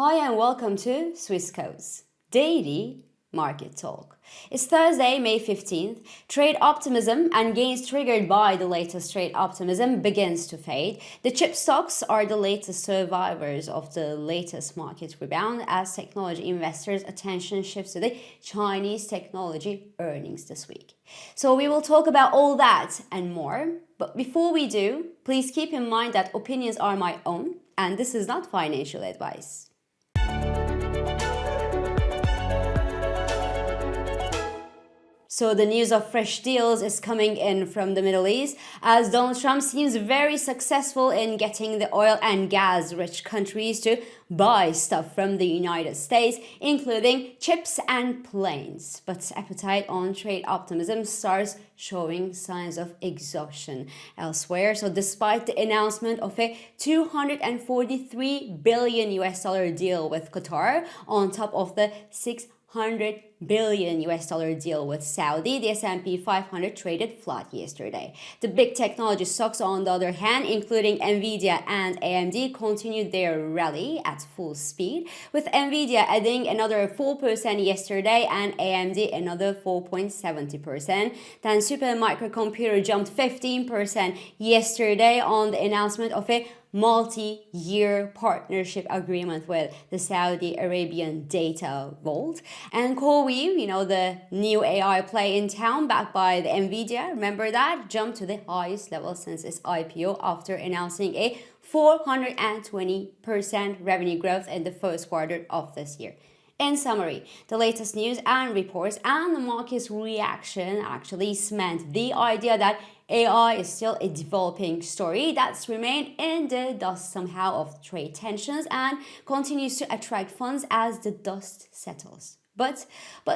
Hi and welcome to Swissquote's Daily Market Talk. It's Thursday, May 15th. Trade optimism and gains triggered by the latest trade optimism begins to fade. The chip stocks are the latest survivors of the latest market rebound as technology investors' attention shifts to the Chinese technology earnings this week. So we will talk about all that and more. But before we do, please keep in mind that opinions are my own and this is not financial advice. So the news of fresh deals is coming in from the Middle East as Donald Trump seems very successful in getting the oil and gas rich countries to buy stuff from the United States, including chips and planes. But appetite on trade optimism starts showing signs of exhaustion elsewhere. So despite the announcement of a $243 billion deal with Qatar on top of the $600 billion deal with Saudi, the S&P 500 traded flat yesterday. The big technology stocks, on the other hand, including Nvidia and AMD, continued their rally at full speed, with Nvidia adding another 4% yesterday and AMD another 4.70%. Then Supermicro Computer jumped 15% yesterday on the announcement of a multi-year partnership agreement with the Saudi Arabian data vault. And CoreWeave, the new AI play in town backed by the Nvidia, remember that, jumped to the highest level since its IPO after announcing a 420% revenue growth in the first quarter of this year. In summary, the latest news and reports and the market's reaction actually cement the idea that AI is still a developing story that's remained in the dust somehow of trade tensions and continues to attract funds as the dust settles. But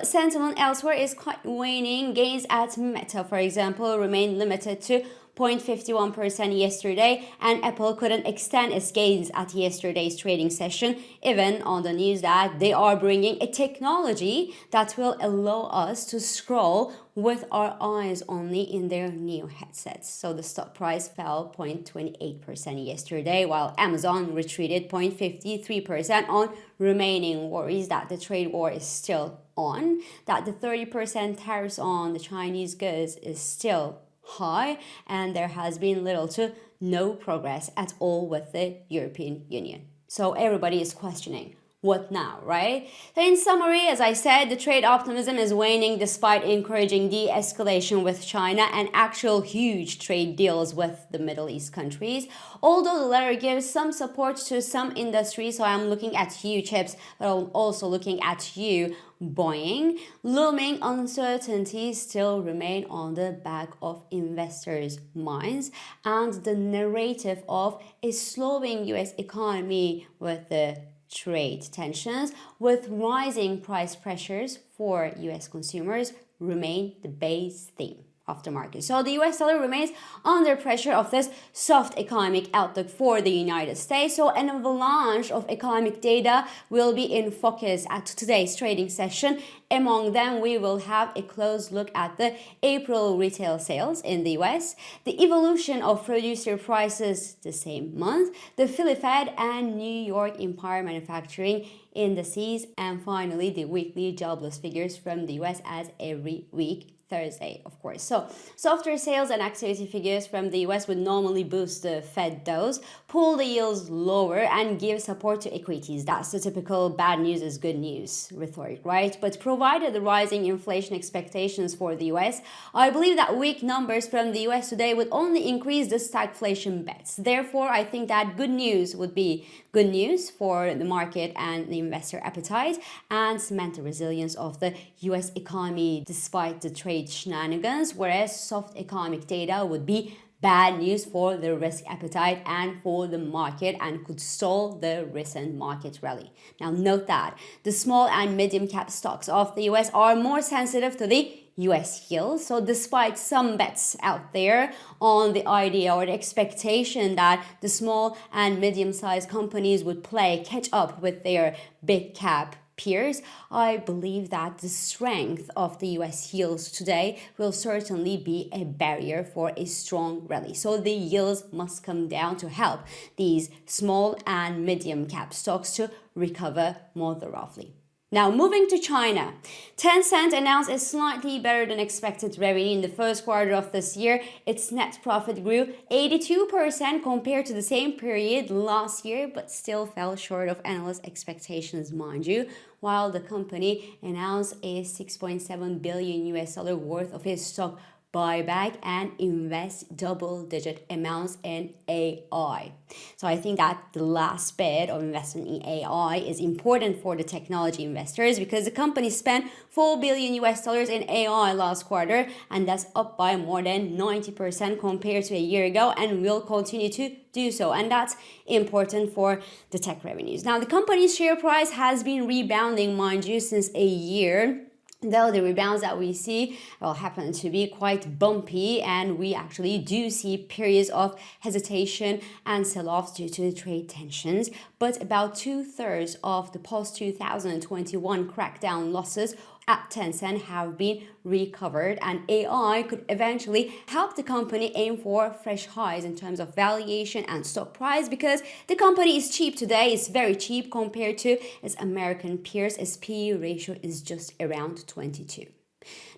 sentiment elsewhere is quite waning. Gains at Meta, for example, remain limited to 0.51% yesterday, and Apple couldn't extend its gains at yesterday's trading session, even on the news that they are bringing a technology that will allow us to scroll with our eyes only in their new headsets. So the stock price fell 0.28% yesterday, while Amazon retreated 0.53% on remaining worries that the trade war is still on, that the 30% tariffs on the Chinese goods is still high, and there has been little to no progress at all with the European Union. So everybody is questioning, what now, right? So in summary, as I said, the trade optimism is waning despite encouraging de-escalation with China and actual huge trade deals with the Middle East countries. Although the latter gives some support to some industries, so I'm looking at you, chips, but I'm also looking at you, Boeing. Looming uncertainties still remain on the back of investors' minds, and the narrative of a slowing US economy with the trade tensions with rising price pressures for US consumers remain the base theme of the market. So the US dollar remains under pressure of this soft economic outlook for the United States. So an avalanche of economic data will be in focus at today's trading session. Among them, we will have a close look at the April retail sales in the US, the evolution of producer prices the same month, the Philly Fed and New York Empire manufacturing indices, and finally the weekly jobless figures from the US as every week. Thursday, of course. So softer sales and activity figures from the US would normally boost the Fed dose, pull the yields lower, and give support to equities. That's the typical bad news is good news rhetoric, right? But provided the rising inflation expectations for the US, I believe that weak numbers from the US today would only increase the stagflation bets. Therefore, I think that good news would be good news for the market and the investor appetite and cement the resilience of the US economy despite the trade shenanigans, whereas soft economic data would be bad news for the risk appetite and for the market and could stall the recent market rally. Now note that the small and medium cap stocks of the US are more sensitive to the US yields. So despite some bets out there on the idea or the expectation that the small and medium-sized companies would play catch up with their big cap peers, I believe that the strength of the US yields today will certainly be a barrier for a strong rally. So the yields must come down to help these small and medium cap stocks to recover more thoroughly. Now, moving to China, Tencent announced a slightly better than expected revenue in the first quarter of this year. Its net profit grew 82% compared to the same period last year, but still fell short of analyst expectations, mind you, while the company announced a $6.7 billion worth of its stock buyback and invest double-digit amounts in AI. So I think that the last bit of investment in AI is important for the technology investors because the company spent $4 billion in AI last quarter, and that's up by more than 90% compared to a year ago and will continue to do so. And that's important for the tech revenues. Now, the company's share price has been rebounding, mind you, since a year. Though the rebounds that we see happen to be quite bumpy, and we actually do see periods of hesitation and sell-offs due to the trade tensions. But about 2/3 of the post-2021 crackdown losses at Tencent have been recovered, and AI could eventually help the company aim for fresh highs in terms of valuation and stock price because the company is cheap today. It's very cheap compared to its American peers. Its PE ratio is just around 22.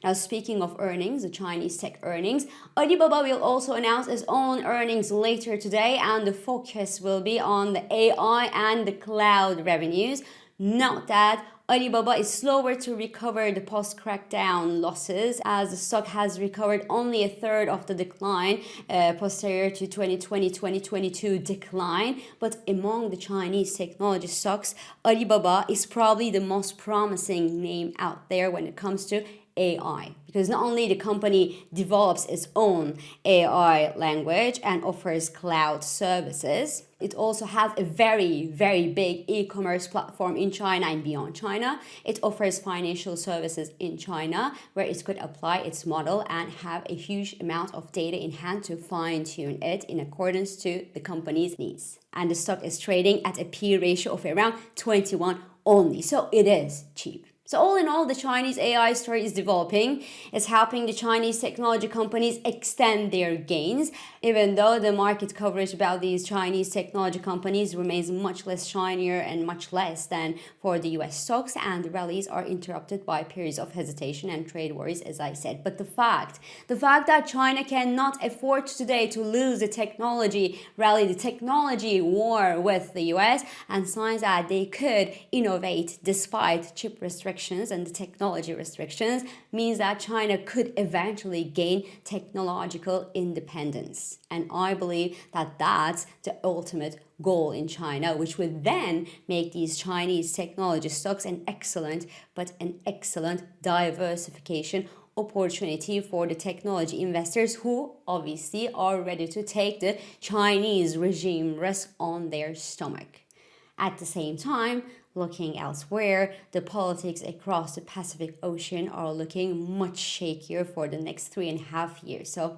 Now, speaking of earnings, the Chinese tech earnings, Alibaba will also announce its own earnings later today, and the focus will be on the AI and the cloud revenues. Note that Alibaba is slower to recover the post-crackdown losses as the stock has recovered only a third of the decline posterior to 2020-2022 decline. But among the Chinese technology stocks, Alibaba is probably the most promising name out there when it comes to AI, because not only the company develops its own AI language and offers cloud services, it also has a very, very big e-commerce platform in China and beyond China. It offers financial services in China where it could apply its model and have a huge amount of data in hand to fine-tune it in accordance to the company's needs. And the stock is trading at a P ratio of around 21 only, so it is cheap. So all in all, the Chinese AI story is developing. It's helping the Chinese technology companies extend their gains, even though the market coverage about these Chinese technology companies remains much less shinier and much less than for the US stocks, and the rallies are interrupted by periods of hesitation and trade worries, as I said. But the fact that China cannot afford today to lose the technology rally, the technology war with the US, and signs that they could innovate despite chip restrictions and the technology restrictions means that China could eventually gain technological independence. And I believe that that's the ultimate goal in China, which would then make these Chinese technology stocks an excellent diversification opportunity for the technology investors who obviously are ready to take the Chinese regime risk on their stomach. At the same time, looking elsewhere, the politics across the Pacific Ocean are looking much shakier for the next 3.5 years. So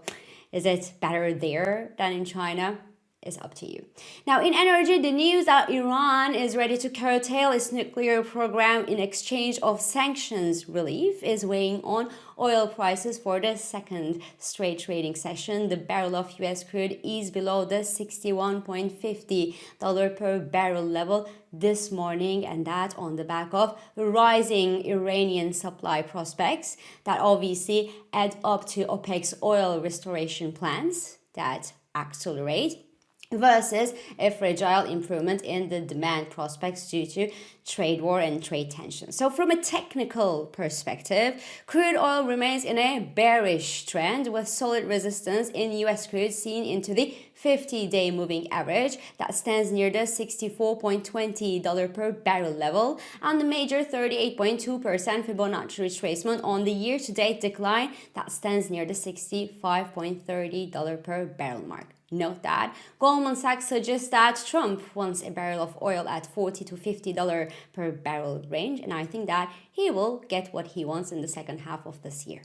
is it better there than in China? Is up to you. Now, in energy, the news that Iran is ready to curtail its nuclear program in exchange of sanctions relief is weighing on oil prices for the second straight trading session. The barrel of US crude is below the $61.50 per barrel level this morning, and that on the back of rising Iranian supply prospects that obviously add up to OPEC's oil restoration plans that accelerate versus a fragile improvement in the demand prospects due to trade war and trade tensions. So from a technical perspective, crude oil remains in a bearish trend with solid resistance in US crude seen into the 50-day moving average that stands near the $64.20 per barrel level, and the major 38.2% Fibonacci retracement on the year-to-date decline that stands near the $65.30 per barrel mark. Note that Goldman Sachs suggests that Trump wants a barrel of oil at $40 to $50 per barrel range, and I think that he will get what he wants in the second half of this year.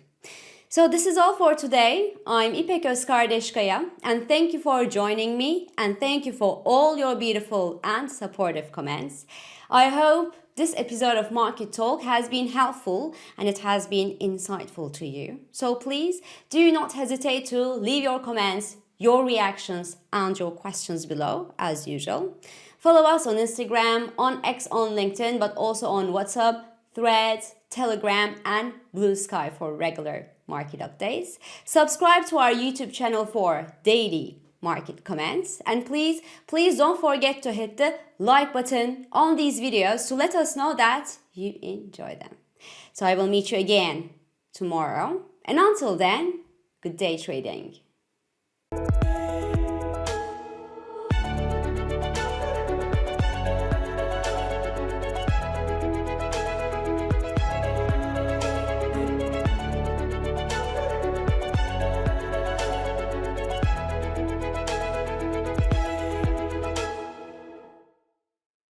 So this is all for today. I'm İpek Özkardeşkaya, and thank you for joining me, and thank you for all your beautiful and supportive comments. I hope this episode of Market Talk has been helpful and it has been insightful to you. So please do not hesitate to leave your comments, your reactions, and your questions below, as usual. Follow us on Instagram, on X, on LinkedIn, but also on WhatsApp, Threads, Telegram, and Blue Sky for regular market updates. Subscribe to our YouTube channel for daily market comments, and please don't forget to hit the like button on these videos to let us know that you enjoy them. So I will meet you again tomorrow, and until then, good day trading.